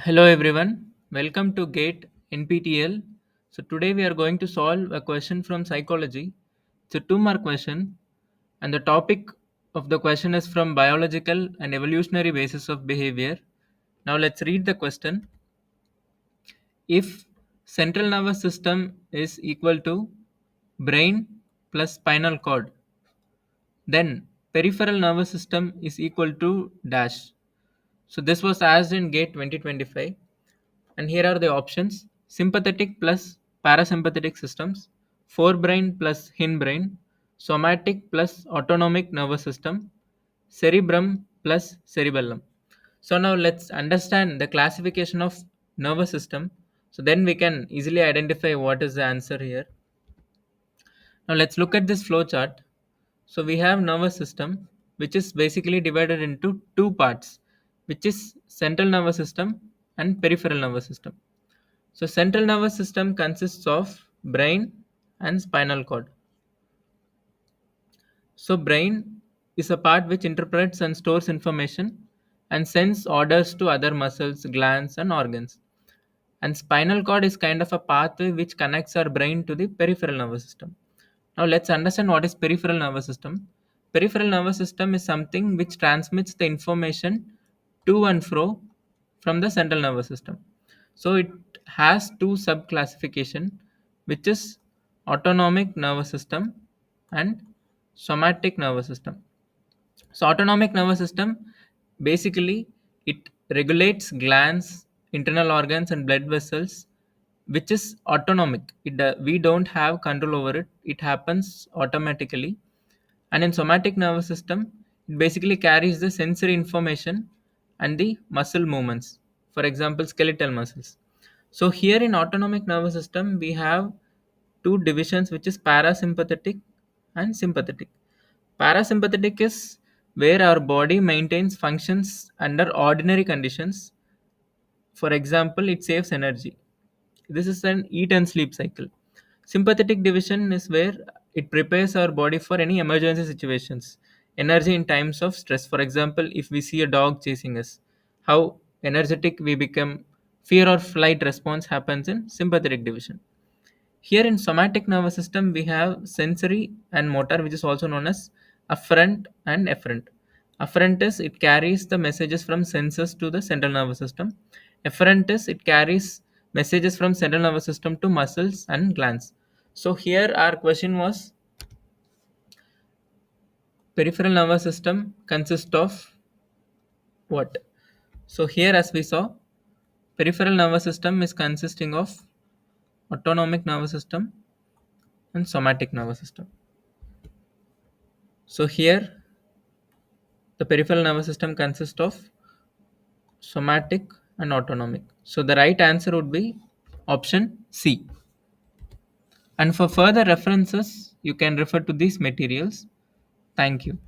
Hello everyone, welcome to GATE NPTL. So today we are going to solve a question from psychology. It's a two-mark question, and the topic of the question is from biological and evolutionary basis of behavior. Now let's read the question. If central nervous system is equal to brain plus spinal cord, then peripheral nervous system is equal to dash. So this was asked in GATE 2025. And here are the options: sympathetic plus parasympathetic systems, forebrain plus hindbrain, somatic plus autonomic nervous system, cerebrum plus cerebellum. So now let's understand the classification of nervous system. So then we can easily identify what is the answer here. Now let's look at this flow chart. So we have nervous system, which is basically divided into two parts, which is central nervous system and peripheral nervous system. So central nervous system consists of brain and spinal cord. So brain is a part which interprets and stores information and sends orders to other muscles, glands and organs. And spinal cord is kind of a pathway which connects our brain to the peripheral nervous system. Now let's understand what is peripheral nervous system. Peripheral nervous system is something which transmits the information to and fro from the central nervous system. So it has two subclassification, which is autonomic nervous system and somatic nervous system. So autonomic nervous system basically it regulates glands, internal organs and blood vessels, which is autonomic. We don't have control over it. It happens automatically. And in somatic nervous system, it basically carries the sensory information and the muscle movements. For example, skeletal muscles. So here in autonomic nervous system, we have two divisions, which is parasympathetic and sympathetic. Parasympathetic is where our body maintains functions under ordinary conditions. For example, it saves energy. This is an eat and sleep cycle. Sympathetic division is where it prepares our body for any emergency situations. Energy in times of stress. For example, if we see a dog chasing us, how energetic we become, fear or flight response happens in sympathetic division. Here in somatic nervous system, we have sensory and motor, which is also known as afferent and efferent. Afferent is it carries the messages from senses to the central nervous system. Efferent is it carries messages from central nervous system to muscles and glands. So here our question was peripheral nervous system consists of what? So here as we saw, peripheral nervous system is consisting of autonomic nervous system and somatic nervous system. So here the peripheral nervous system consists of somatic and autonomic. So the right answer would be option C. And for further references, you can refer to these materials. Thank you.